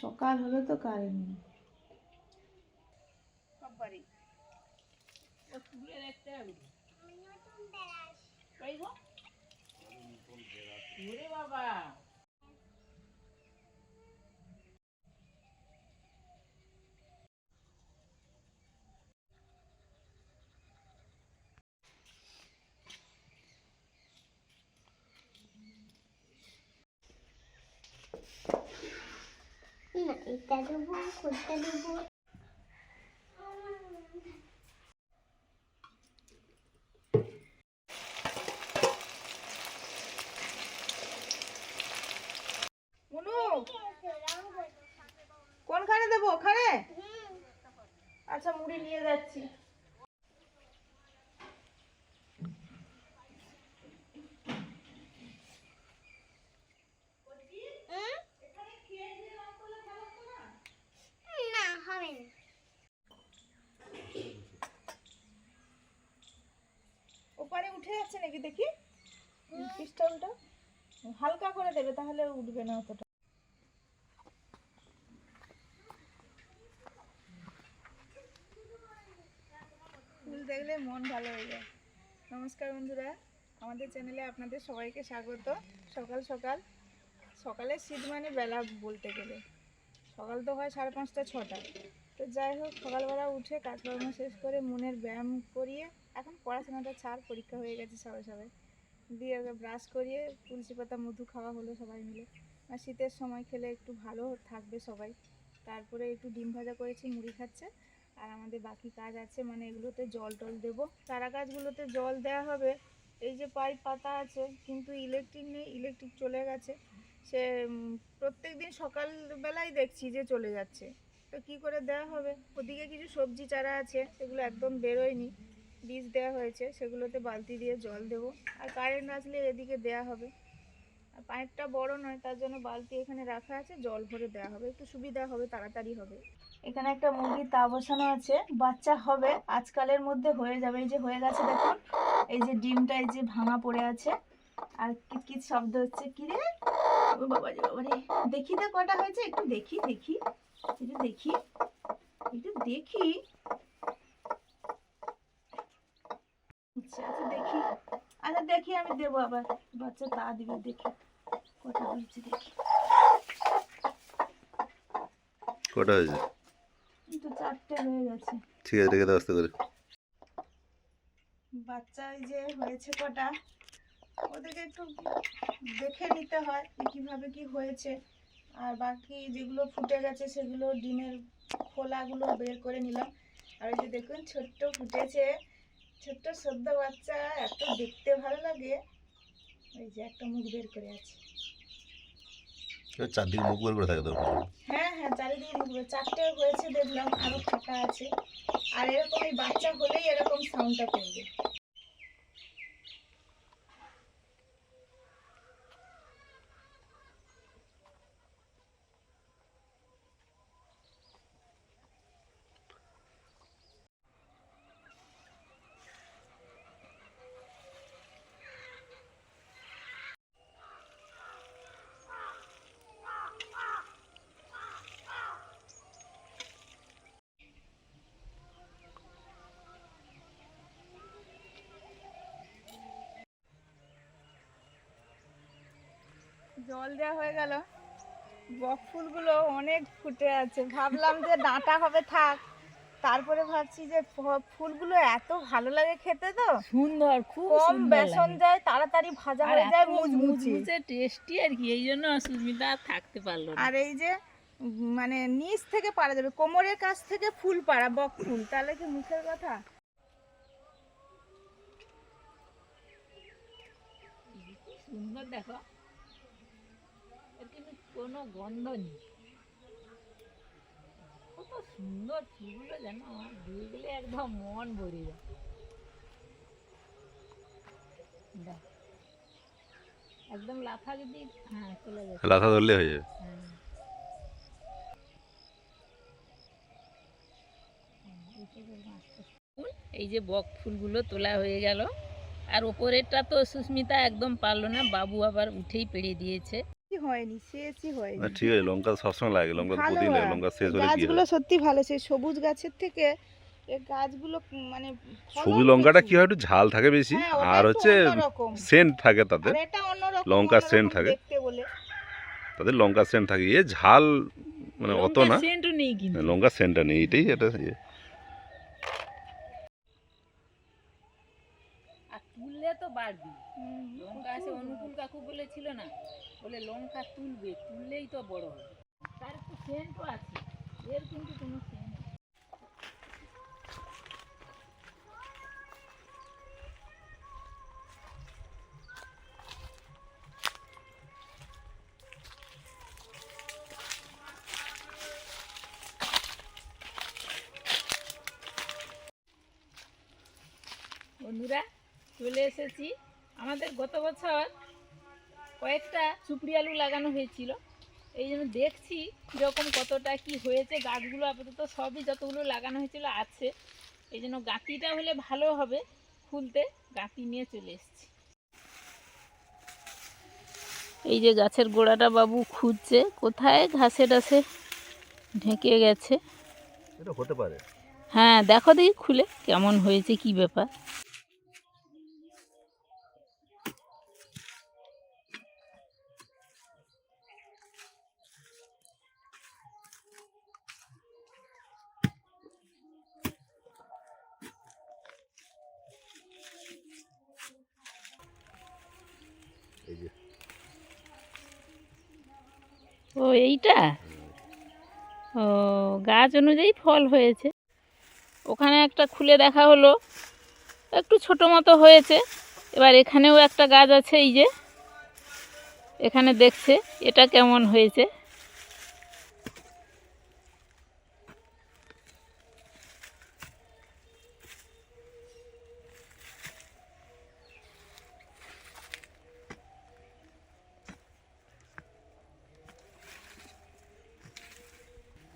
সকাল হলো তো কারেন্ট নেই। সববারই ও তুলে রাখতে হবে। ওরে বাবা, না এটা দেবো, কোনটা দেবো? কোনখানে দেবো? ওখানে? আচ্ছা, মুড়ি নিয়ে যাচ্ছি। না হবে না। ওপারে উঠে যাচ্ছে নাকি দেখি, পিস্টলটা হালকা করে দেবে, তাহলে উঠবে না অতটা। ফুল দেখলে মন ভালো হয়ে যায়। নমস্কার বন্ধুরা, আমাদের চ্যানেলে আপনাদের সবাইকে স্বাগত। সকাল সকাল, সকালে শীত মানে বেলা বলতে গেলে সকাল তো হয় 5:30 6টা। তো যাই হোক, সকালবেলা উঠে কাজকর্ম শেষ করে মনের ব্যায়াম করিয়ে, এখন পড়াশোনাটা ছাড়, পরীক্ষা হয়ে গেছে সবাই সবাই দিয়ে ব্রাশ করিয়ে তুলসী পাতা মধু খাওয়া হলো সবাই মিলে। আর শীতের সময় খেলে একটু ভালো থাকবে সবাই। তারপরে একটু ডিম ভাজা করেছি, মুড়ি খাচ্ছে। আর আমাদের বাকি কাজ আছে, মানে এগুলোতে জল টল দেবো, চারা গাছগুলোতে জল দেওয়া হবে। এই যে পাইপ পাতা আছে, কিন্তু ইলেকট্রিক নেই, ইলেকট্রিক চলে গেছে। সে প্রত্যেক দিন সকালবেলায় দেখছি যে চলে যাচ্ছে, তো কী করে দেওয়া হবে। ওদিকে কিছু সবজি চারা আছে, সেগুলো একদম বেরোয়নি, বীজ দেওয়া হয়েছে, সেগুলোতে বালতি দিয়ে জল দেবো। আর কারেন্ট আসলে এদিকে দেওয়া হবে। আর পাইপটা বড় নয়, তার জন্য বালতি এখানে রাখা আছে, জল ভরে দেওয়া হবে, একটু সুবিধা হবে, তাড়াতাড়ি হবে। এখানে একটা মুরগির তা বসানো আছে, বাচ্চা হবে আজকালের মধ্যে, হয়ে যাবে। এই যে হয়ে গেছে দেখুন, এই যে ডিমটা এই যে ভাঙা পড়ে আছে। আর কিট শব্দ হচ্ছে, কি রে? ও বাবা রে বাবা রে, দেখি তো কটা হয়েছে, একটু দেখি দেখি, একটু দেখি, একটু দেখি। আচ্ছা আচ্ছা দেখি, আচ্ছা দেখি, আমি দেবো আবার, বাচ্চা তা দিবে, দেখি কটা হয়েছে দেখি। কটা হয়েছে? তো 4টে হয়ে গেছে। ঠিক আছে, রেখে দাও আস্তে করে। বাচ্চা এই যে হয়েছে কটা, ওদেরকে একটু দেখে নিতে হয় কিভাবে কি হয়েছে। আর বাকি যেগুলো ফুটে গেছে সেগুলো ডিমের খোলাগুলো বের করে নিলাম। আর এই যে দেখুন, ছোট্ট ফুটেছে, ছোট্ট সদ্য বাচ্চা, এত দেখতে ভালো লাগে। এই যে একটা মুখ বের করে আছে। চারদিকে মুখ বের করে থাকে তো? হ্যাঁ হ্যাঁ, চারিদিকে মুখ বের, 4টে হয়েছে দেখলাম, আরো ফাঁকা আছে। আর এরকম এই বাচ্চা হলেই এরকম সাউন্ডটা করবে। জল দেওয়া হয়ে গেল, বক ফুলগুলো অনেক ফুটে আছে, ভাবলাম যে ডাঁটা হবে থাক, তারপরে ভাবছি যে ফুলগুলো এত ভালো লাগে খেতে, তো সুন্দর, খুব কম সুন্দর বেসন লাগে। যায়, তাড়াতাড়ি ভাজা আর হয়ে যায়, এত মুচমুচে। মুচমুচে টেস্টি আর কি, এই জন্য সুস্মিতা আর থাকতে পারলো না। আর এই যে মানে নিচ থেকে পাড়া যাবে, কোমরের কাছ থেকে ফুল পাড়া, বক ফুল, তাহলে কি মুখের কথা। সুন্দর, দেখো, এর কিন্তু কোনো গন্ধ নেই, কত সুন্দর ফুলগুলো, যেন দেখলে একদম মন ভরে যায়। দেখ, একদম লাফা যদি, হ্যাঁ চলে যাচ্ছে, লাথা ধরলে হয়ে যাবে। হ্যাঁ। এই যে বক ফুলগুলো তোলা হয়ে গেল, আর ওপরেরটা তো সুস্মিতা একদম পারলো না, বাবু আবার উঠেই পেড়ে দিয়েছে। হয়নি, শেষই হয়নি। না ঠিক আছে, লঙ্কা সবসময় লাগে, লঙ্কা তো ভালো প্রতিদিন লাগে, হয়। লঙ্কা শেষ হলে কি গাছগুলো হয়? সত্যি ভালো, সেই সবুজ গাছের থেকে এই গাছগুলো মানে সবুজ ফলন লঙ্কাটা কি প্রচুর। হয়, একটু ঝাল থাকে বেশি, হ্যাঁ, ওটা আর একটু হচ্ছে অন্যরকম। সেন্ট থাকে তাতে, আর এটা অন্যরকম, লঙ্কার সেন্ট অন্যরকম থাকে, দেখতে বলে। তাদের লঙ্কার সেন্ট থাকে, এ ঝাল মানে অত লঙ্কার না, সেন্টও নেই কিন্তু। লঙ্কার সেন্টটা নেই, এটাই এটা আর তুললে তো বাড়বি। হুম, লঙ্কা আছে, অনুকূল কাকু বলেছিল না, বলে লঙ্কা তুলবে, তুললেই তো বড় হবে। তার একটু সেন্টও আছে, এর কিন্তু কোনো সেন্ট নেই। বন্ধুরা, চলে এসেছি। আমাদের গত বছর কয়েকটা চুপড়ি আলু লাগানো হয়েছিল, এই জন্য দেখছি কীরকম কতটা কি হয়েছে। গাছগুলো আপাতত সবই যতগুলো লাগানো হয়েছিল আছে, এই জন্য গাঁতিটা হলে ভালো হবে খুলতে, গাঁতি নিয়ে চলে এসেছি। এই যে গাছের গোড়াটা বাবু খুঁজছে, কোথায় ঘাসে টাসে ঢেকে গেছে। এটা হতে পারে। হ্যাঁ, দেখো দেখি খুলে কেমন হয়েছে, কি ব্যাপার। এই যে ও এইটা, ও গাছ অনুযায়ী ফল হয়েছে। ওখানে একটা খুলে দেখা হলো, একটু ছোট মতো হয়েছে। এবার এখানেও একটা গাছ আছে, এই যে এখানে দেখছে এটা কেমন হয়েছে।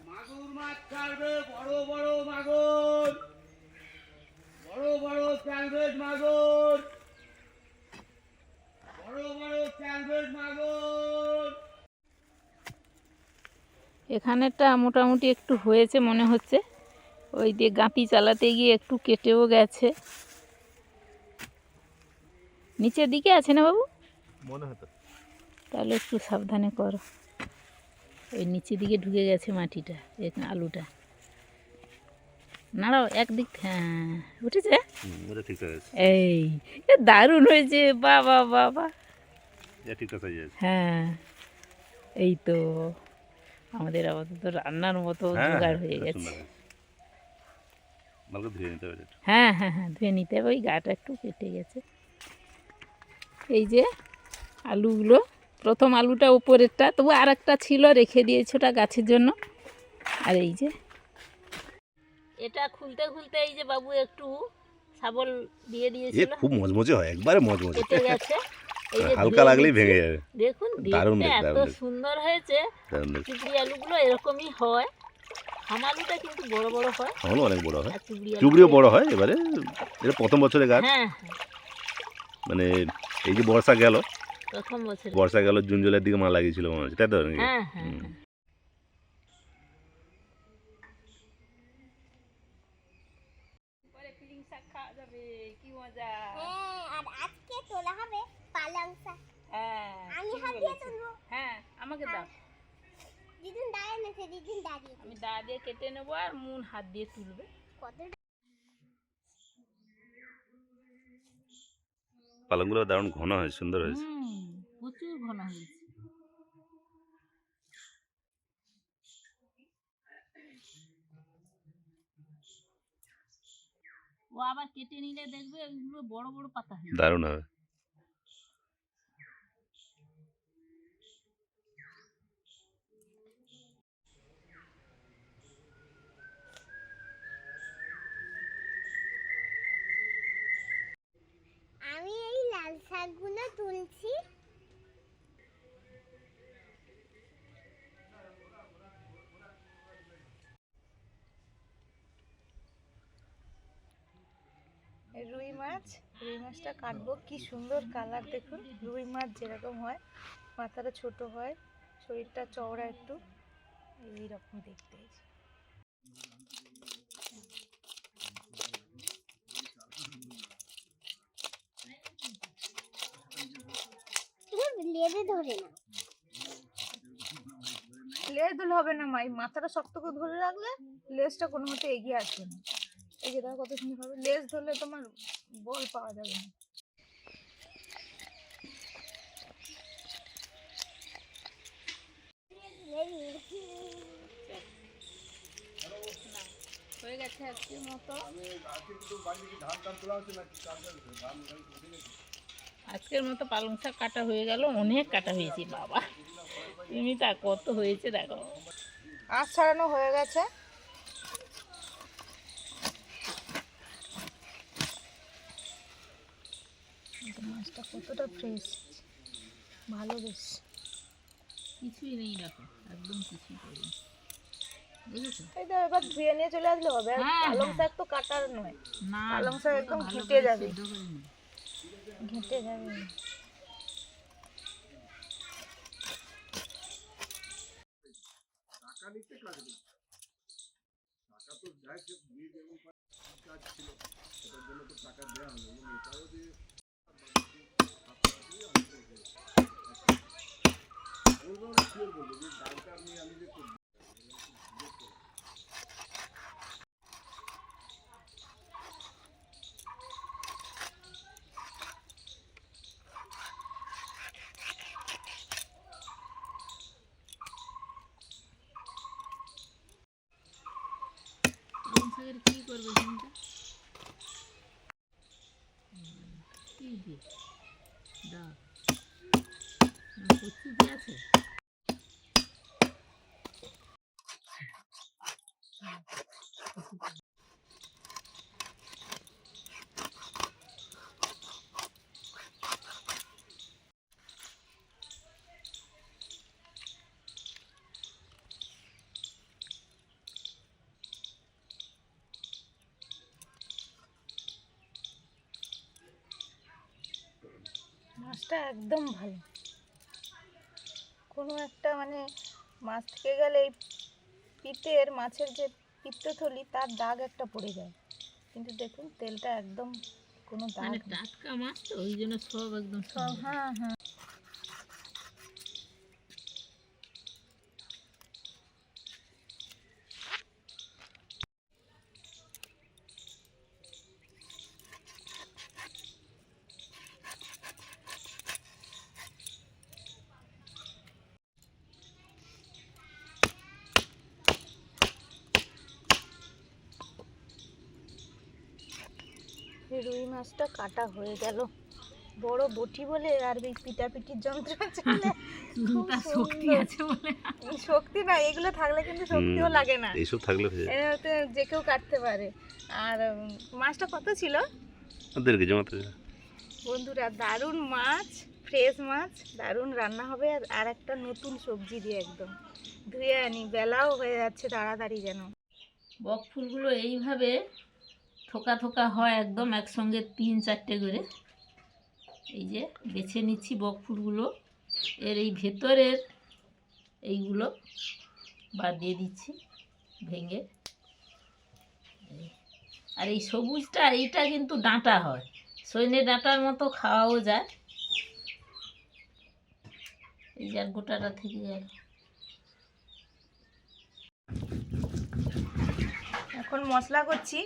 মাগুর মাছ ছাড়বে, বড় বড় মাগুর, বড় বড় ক্যালভেট মাগুর, বড় বড় ক্যালভেট মাগুর। এখানেরটা মোটামুটি একটু হয়েছে মনে হচ্ছে, ওই দিয়ে গাঁতি চালাতে গিয়ে একটু কেটেও গেছে। নিচের দিকে আছে না বাবু? মনে হতো। তাহলে একটু সাবধানে করো, ওই নিচের দিকে ঢুকে গেছে মাটিটা, আলুটা নাড়াও একদিক। হ্যাঁ, উঠেছে। এটা ঠিকঠাক আছে, এই দারুণ হয়েছে, বাবা বাবা। এটা ঠিকঠাক সাইজ আছে। হ্যাঁ, এই তো আমাদের আপাতত রান্নার মতো জোগাড় হয়ে গেছে। ভালো ধুয়ে নিতে হবে এটা। হ্যাঁ হ্যাঁ হ্যাঁ, ধুয়ে নিতে হবে, ওই গাটা একটু কেটে গেছে। এই যে আলুগুলো, প্রথম আলুটা উপরেরটা, তবু আর একটা ছিল রেখে দিয়েছে ওটা গাছের জন্য। আর এই যে এটা খুলতে খুলতে এই যে বাবু একটু শাবল দিয়ে এ দিয়েছিল, খুব মজমজে হয়, একবারে মজমজে, কেটে গেছে। এই যে হালকা ধুয়ে লাগলেই নিচ্ছি। ভেঙে যাবে। দেখুন দারুণ দেখতে দেখতে, এত দারুণ দেখতে। সুন্দর হয়েছে। দারুণ দেখতে। চুবড়ি আলুগুলো এরকমই হয়, হাম আলুটা কিন্তু বড় বড় হয়, এখনো অনেক বড় হয়, আর চুবড়িও বড় হয়। এবারে এটা প্রথম বছরে গাছ, হ্যাঁ মানে এই যে বর্ষা গেল, প্রথম বছর। বর্ষা গেল জুন জুলাইয়ের দিকে মা লাগিয়েছিল মনে হচ্ছে, তাই তো নাকি? হ্যাঁ হ্যাঁ হুম। হ্যাঁ। পরে পিলিং শাক খাওয়া যাবে, কি মজা। হ্যাঁ, আর আজকে তোলা হবে পালং শাক। হ্যাঁ, আমি ঠিক হাত দিয়ে বলেছো। তুলবো। হ্যাঁ, আমাকে দাও, দিদিন দাঁড়িয়ে নেছে, দিদিন দাঁড়িয়ে। আমি দা দিয়ে কেটে নেবো আর মুন হাত দিয়ে তুলবে। কতটা পালংগুলো দারুণ ঘন হয়েছে, সুন্দর হয়েছে। প্রচুর ঘন হয়েছে। ও আবার কেটে নিলে দেখবে ওইগুলো বড় বড় পাতা হয়ে দারুণ হবে। আমি এই লাল শাকগুলো তুলছি। রুই মাছটা কাটবো, কি সুন্দর কালার দেখুন, রুই মাছ যেরকম হয় মাথাটা ছোট হয়, শরীরটা চওড়া একটু, এইরকম দেখতে। লেজে ধরে না। লেজ ধরলে হবে না মাই, মাথাটা শক্ত করে ধরে রাখলে লেজটা কোনো মতে এগিয়ে আসবে না। এই যে দেখো কত সুন্দর হবে, লেজ ধরলে তোমার বল পাওয়া যাবে না। হয়ে গেছে আজকের মতো। আজকের মতো পালং শাক কাটা হয়ে গেল, অনেক কাটা হয়েছে বাবা, তুমি তা কত হয়েছে দেখো। আঁশ ছাড়ানো হয়ে গেছে। মাছটা কতটা ফ্রেশ, ভালো বেশ। কিছুই নেই দেখো, একদম কিছুই করিনি, বুঝেছো? এই তো এবার ধুয়ে নিয়ে চলে আসলে হবে। আর হ্যাঁ, পালং হ্যাঁ। শাক তো কাটার নয়, না পালং শাক একদম ভালো ঘেঁটে করে যাবে, সিদ্ধ করে নিই। ঘেঁটে যাবে। পালং শাকের কি করবে চিন্তা? কি দিয়ে দাও না, কচু দিয়ে আছে। মাছটা একদম ভালো। কোনো একটা মানে মাছ থেকে গেলে এই পিতের, মাছের যে পিত্তথলি তার দাগ একটা পড়ে যায়, কিন্তু দেখুন তেলটা একদম কোনো দাগ মানে নেই। টাটকা মাছ তো, ওই জন্য সব একদম সব, হ্যাঁ হ্যাঁ। রুই মাছটা কাটা হয়ে গেল, বড় বটি বলে আর এই পিটাপিটির যন্ত্র চলে। খুব তার শক্তি সুন্দর। আছে বলে। শক্তি না, এগুলো থাকলে কিন্তু শক্তিও লাগে না, এইসব থাকলে হয়ে যায়। এতে যে কেউ কাটতে পারে। আর মাছটা কত ছিল 1.5 কেজি মতো। বন্ধুরা? দারুণ মাছ, ফ্রেশ মাছ, দারুণ রান্না হবে। আর একটা নতুন সবজি দিয়ে একদম ধুয়ে আনি, বেলাও হয়ে যাচ্ছে তাড়াতাড়ি যেন। বক ফুলগুলো এইভাবে থোকা থোকা হয় একদম একসঙ্গে 3-4টে করে। এই যে বেছে নিচ্ছি বক ফুলগুলো, এর এই ভেতরের এইগুলো বাদ দিয়ে দিচ্ছি ভেঙে। আর এই সবুজটা, এইটা কিন্তু ডাঁটা হয়, সজনে ডাঁটার মতো খাওয়াও যায়। এই যে আর গোটাটা থেকে গেল। এখন মশলা করছি,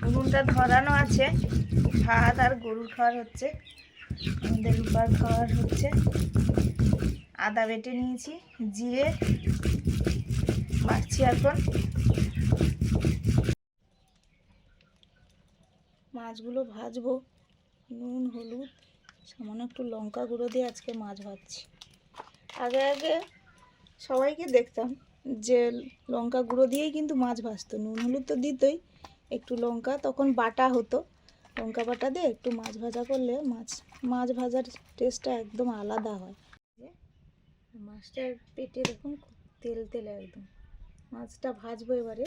উনুনটা ধরানো আছে, ভাত আর গরুর খাওয়ার হচ্ছে, আমাদের রূপার খাওয়ার হচ্ছে। আদা বেটে নিয়েছি, জিরে বাটছি এখন। মাছগুলো ভাজবো, নুন হলুদ সামান্য একটু লঙ্কা গুঁড়ো দিয়ে আজকে মাছ ভাজছি। আগে আগে সবাইকে দেখতাম যে লঙ্কা গুঁড়ো দিয়েই কিন্তু মাছ ভাজতো, নুন হলুদ তো দিতই, একটু লঙ্কা তখন বাটা হতো, লঙ্কা বাটা দিয়ে একটু মাছ ভাজা করলে মাছ ভাজার টেস্টটা একদম আলাদা হয়। মাছটার পেটে দেখুন তেল তেল একদম। মাছটা ভাজবো এবারে।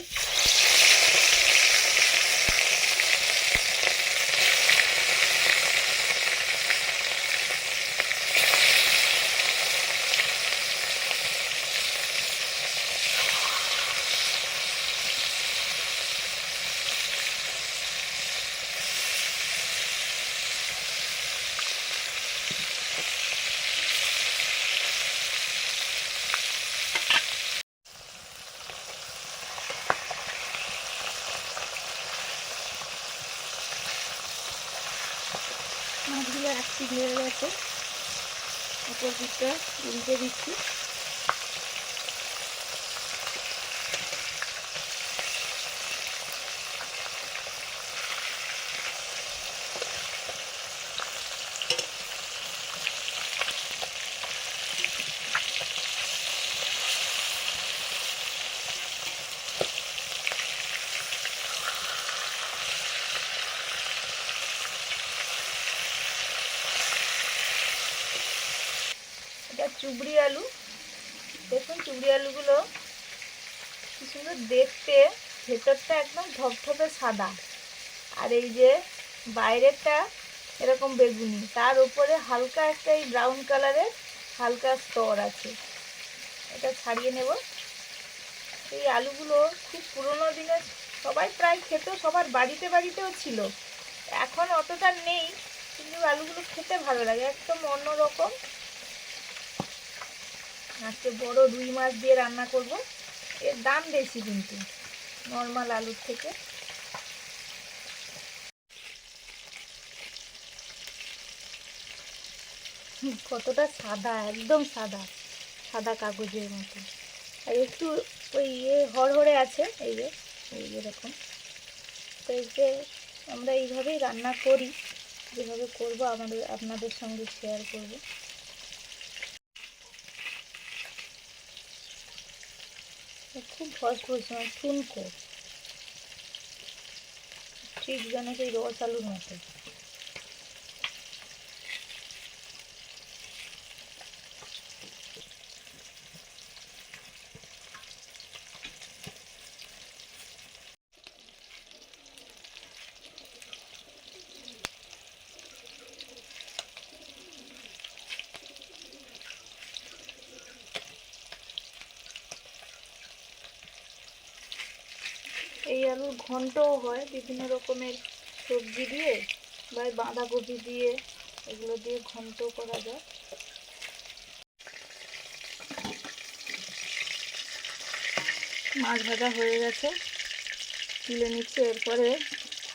পিঠ হয়ে গেছে, অপর পিঠটা উল্টে দিচ্ছি। এটা চুবড়ি আলু। দেখুন চুবড়ি আলুগুলো কি সুন্দর দেখতে, ভেতরটা একদম ধপধপে সাদা, আর এই যে বাইরেরটা এরকম বেগুনি, তার উপরে হালকা একটা এই ব্রাউন কালারের হালকা স্তর আছে। এটা ছাড়িয়ে নেব। এই আলুগুলো খুব পুরোনো দিনের সবাই প্রায় খেত, সবার বাড়িতে বাড়িতেও ছিল, এখন অতটা নেই, কিন্তু আলুগুলো খেতে ভালো লাগে, একদম অন্যরকম। আজকে বড় রুই মাছ দিয়ে রান্না করব। এর দাম বেশি কিন্তু নর্মাল আলুর থেকে। কতটা সাদা, একদম সাদা, সাদা কাগজের মতো, আর একটু ওই হড়হড়ে আছে, এই যে এরকম। তো এই যে আমরা এইভাবেই রান্না করি, যেভাবে করব আপনাদের সঙ্গে শেয়ার করব। খুব ফসফস ঠুনকো, ঠিক যেন সেই রস আলুর মতো। এই আলুর ঘন্টও হয় বিভিন্ন রকমের সবজি দিয়ে, বা বাঁধাকপি দিয়ে, এগুলো দিয়ে ঘন্ট করা যায়। মাছ ভাজা হয়ে গেছে, তুলে নিচ্ছে। এরপরে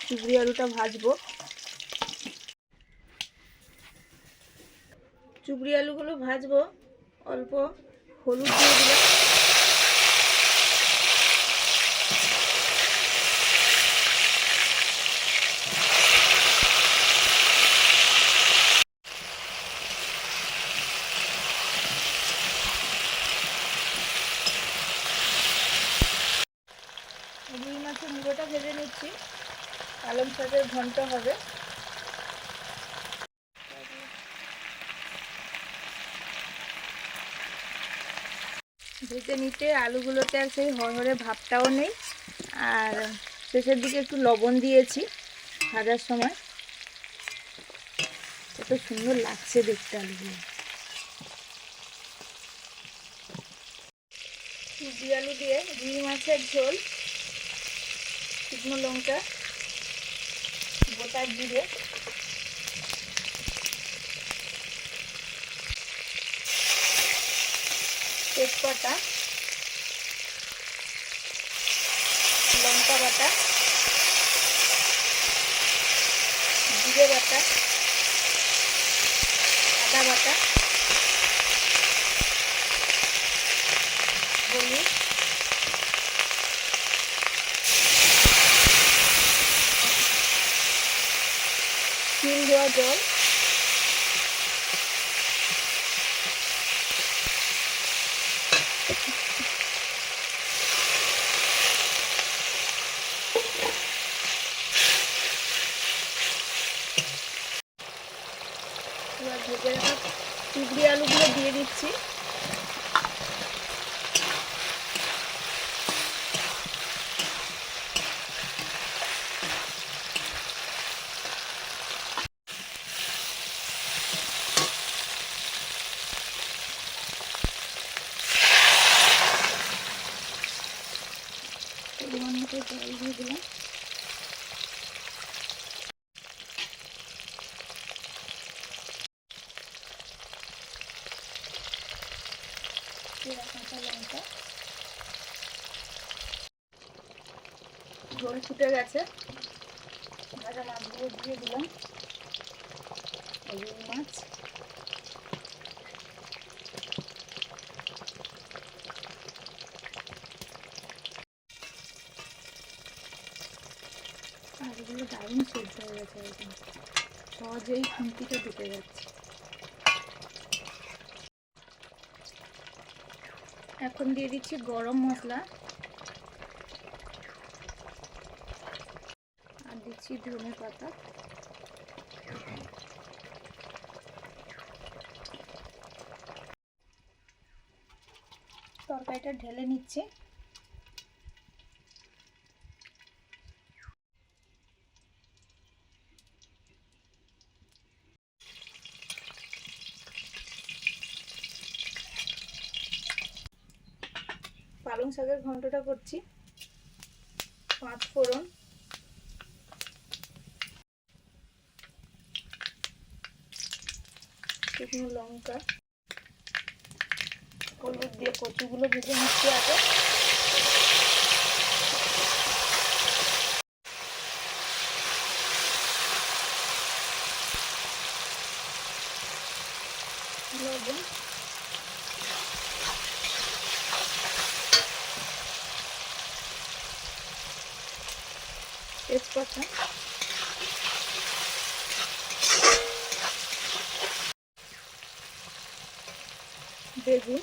চুবড়ি আলুটা ভাজবো। চুবড়ি আলুগুলো ভাজবো, অল্প হলুদ দিয়ে দিলাম, রুই মাছের মুড়োটা ভেজে নিচ্ছি, পালং শাকের ঘন্ট হবে। ভেজে নিতে আলুগুলোতে আর সেই হরহরে ভাবটাও নেই, আর শেষের দিকে একটু লবণ দিয়েছি ভাজার সময়। কত সুন্দর লাগছে দেখতে আলুগুলো। চুবড়ি আলু দিয়ে রুই মাছের ঝোল, শুকনো লঙ্কা, গোটা জিরে, তেজপাতা, লঙ্কা বাটা, জিরে বাটা, আদা বাটা, হলুদ, শিল দেওয়া জল, এবার ভেজে রাখা চুবড়ি আলুগুলো দিয়ে দিচ্ছি। পরিমাণ মতো জল দিয়ে দিলাম। কাঁচা লঙ্কা, ঝোল ফুটে গেছে, ভাজা মাছগুলো দিয়ে দিলাম। রুই মাছ, আর এগুলো দারুণ সেদ্ধ হয়ে গেছে, একদম সহজেই খুন্তিতে ঢুকে যাচ্ছে। এখন দিয়ে দিচ্ছি গরম মশলা আর দিচ্ছি ধনে পাতা। তরকারিটা ঢেলে নিচ্ছি। পালং শাকের ঘন্টটা করছি। 5 ফোড়ন, শুকনো লঙ্কা, হলুদ দিয়ে কচুগুলো ভেজে নিচ্ছি আগে। লবণ, তেজপাতা, বেগুন,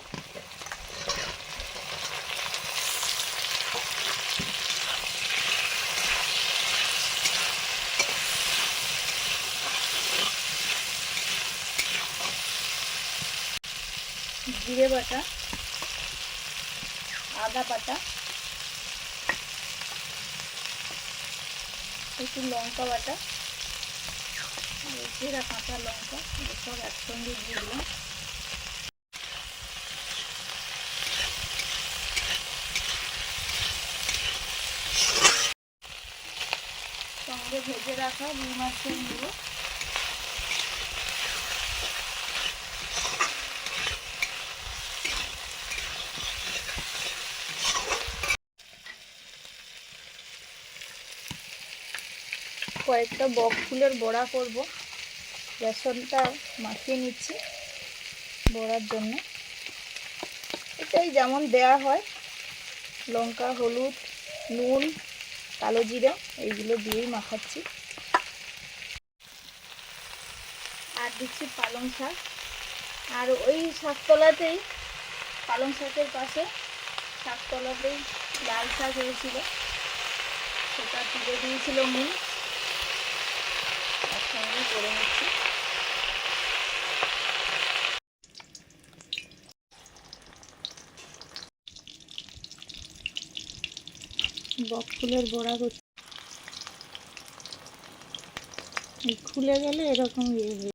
জিরে বাটা, আদা বাটা, একটু লঙ্কা বাটা, জিরা কাঁচা লঙ্কা সব একসঙ্গে দিয়ে দিলাম। সঙ্গে ভেজে রাখা রুই মাছটা নেব। কয়েকটা বক ফুলের বড়া করব, বেসনটা মাখিয়ে নিচ্ছি বড়ার জন্য। এটাই যেমন দেয়া হয়, লঙ্কা, হলুদ, নুন, কালো জিরা এইগুলো দিয়েই মাখাচ্ছি। আর দিচ্ছি পালং শাক। আর ওই শাকতলাতেই, পালং শাকের পাশে শাকতলাতেই লাল শাক হয়েছিল, সেটা তুলে দিয়েছিল মুন, একসঙ্গে করে নিচ্ছি। বক ফুলের বড়া করছি, খুলে গেলে এরকম ইয়ে হয়ে।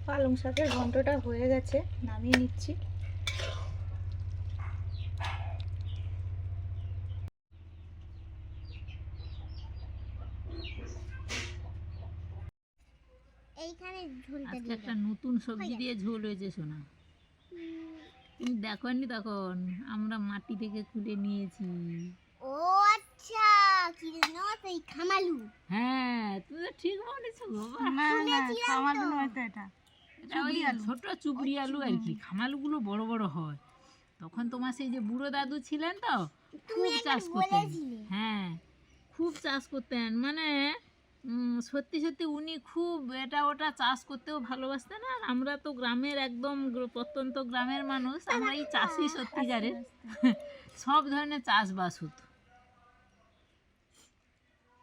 পালং শাকের ঘন্টটা হয়ে গেছে, নামিয়ে নিচ্ছি। এইখানে ঝুলতে আজকে দিয়ে একটা নতুন সবজি দিয়ে ঝোল হয়েছে সোনা, তুমি দেখোনি? তখন আমরা মাটি থেকে তুলে নিয়েছি। ও আচ্ছা, কি যেন সেই খামালু। হ্যাঁ, তুমি তো ঠিক বলেছো গো। বাহ! না না, শুনেছিলাম খামার তো। জন্য হয়তো এটা এটা ওই ছোট চুবড়ি আলু আর কি, খামালুগুলো বড় বড় হয়। তখন তোমার সেই যে বুড়ো দাদু ছিলেন তো, তুমি খুব একবার চাষ করতেন। বলেছিলে। হ্যাঁ, খুব চাষ করতেন, মানে সত্যি সত্যি উনি খুব এটা ওটা চাষ করতেও ভালোবাসতেন। আর আমরা তো গ্রামের একদম প্রত্যন্ত গ্রামের মানুষ, আমরা এই চাষি সত্যিকারের। সব ধরনের চাষবাস হতো।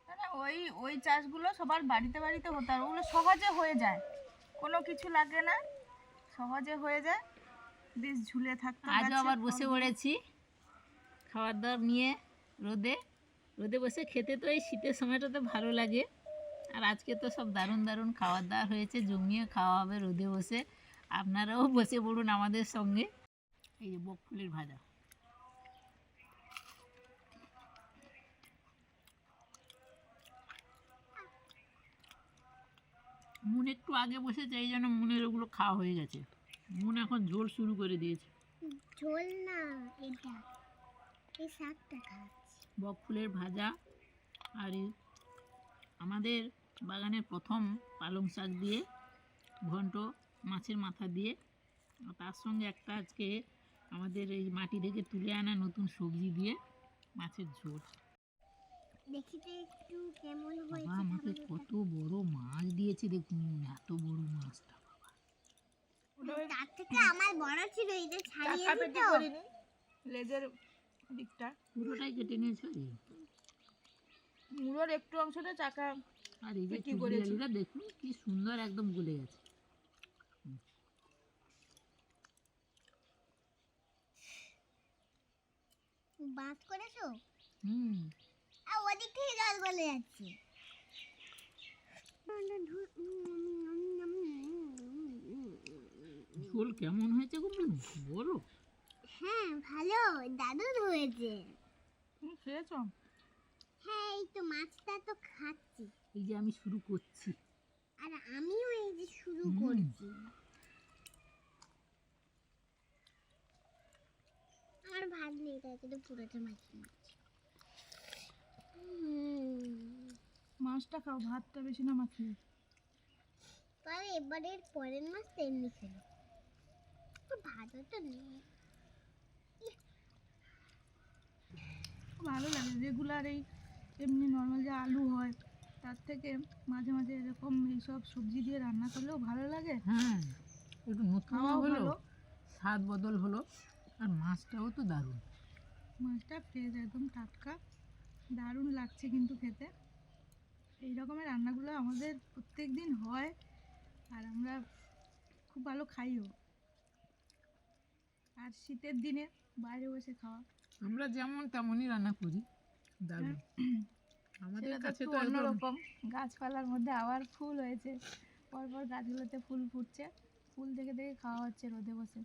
মানে ওই ওই চাষগুলো সবার বাড়িতে বাড়িতে হতো, আর ওগুলো সহজে হয়ে যায়, কোনো কিছু লাগে না, সহজে হয়ে যায়, বেশ ঝুলে থাকতো। আজও আবার বসে পড়েছি খাবার দাবার নিয়ে রোদে রোদে বসে খেতে। তো এই শীতের সময়টাতে ভালো লাগে। আর আজকে তো সব দারুণ দারুণ খাবার দাবার হয়েছে, জমিয়ে খাওয়া হবে রোদে বসে। আপনারাও বসে পড়ুন আমাদের সঙ্গে। এই যে বকফুলের ভাজা, মুন একটু আগে বসেছে, এই জন্য মুনের ওগুলো খাওয়া হয়ে গেছে। মুন এখন ঝোল শুরু করে দিয়েছে। ঝোল না, এটা এই শাকটা খাচ্ছি। বকফুলের ভাজা আর এই আমাদের বাগানের প্রথম পালং শাক দিয়ে ঘন্ট, মাছের মাথা দিয়ে, আর তার সঙ্গে একটা আজকে আমাদের এই মাটি থেকে তুলে আনা নতুন সবজি দিয়ে মাছের ঝোল। দেখি তো একটু কেমন বাবা হয়েছে আমাকে কত বড় মাছ দিয়েছে, দেখুন এত বড় মাছটা। তার থেকে আমার বড় ছিল, এটা ছাড়িয়ে চাকা দিত। পেটি করিনি, লেজের দিকটা, পুরোটাই কেটে নিয়েছে। মুড়োর একটু অংশটা চাকা। আর এই যে পেটি চুবড়ি করেছি। আলুটা দেখুন কি সুন্দর একদম গলে গেছে। বাঁচ করেছো? হুম, আর ওদিক থেকে জল গলে যাচ্ছে। ঝোল কেমন হয়েছে গো মুন? বলো। হ্যাঁ ভালো, দারুণ হয়েছে। তুমি খেয়েছো? হ্যাঁ এই তো মাছটা তো খাচ্ছি, এই যে আমি শুরু করছি। আর আমিও এই যে শুরু হুম। করছি। আমার ভাত নেই, তাই তো পুরোটা মাছ নিচ্ছি। মাছটা খাও, ভাতটা বেশি না মাখিয়ে। তবে এবারের পরের মাছটা এমনি খেলো, তো ভালো তো নেই। ভালো লাগে রেগুলার এই এমনি নর্মাল যে আলু হয় তার থেকে মাঝে মাঝে এরকম এইসব সবজি দিয়ে রান্না করলেও ভালো লাগে, হ্যাঁ, একটু নতুন খাওয়াও হলো, ভালো। স্বাদ বদল হলো, আর মাছটাও তো দারুণ। মাছটা ফ্রেশ, একদম টাটকা, দারুণ লাগছে কিন্তু খেতে। এই রকমের রান্নাগুলো আমাদের প্রত্যেক দিন হয়, আর আমরা খুব ভালো খাইও। আর শীতের দিনে বাইরে বসে খাওয়া, আমরা যেমন তেমনই রান্না করি, দারুণ। আমাদের সেটা তো কাছে একটু তো একদম অন্যরকম। গাছপালার মধ্যে আবার ফুল হয়েছে, পরপর গাছগুলোতে ফুল ফুটছে, ফুল দেখে দেখে খাওয়া হচ্ছে রোদে বসে।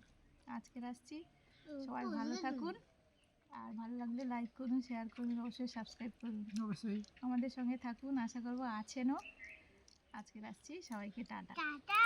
আজকের আসছি, সবাই ভালো থাকুন, আর ভালো লাগলে লাইক করুন, শেয়ার করুন, অবশ্যই সাবস্ক্রাইব করুন, অবশ্যই। আমাদের সঙ্গে থাকুন, আশা করবো আছেনও। আজকের আসছি, সবাইকে টাটা। টাটা।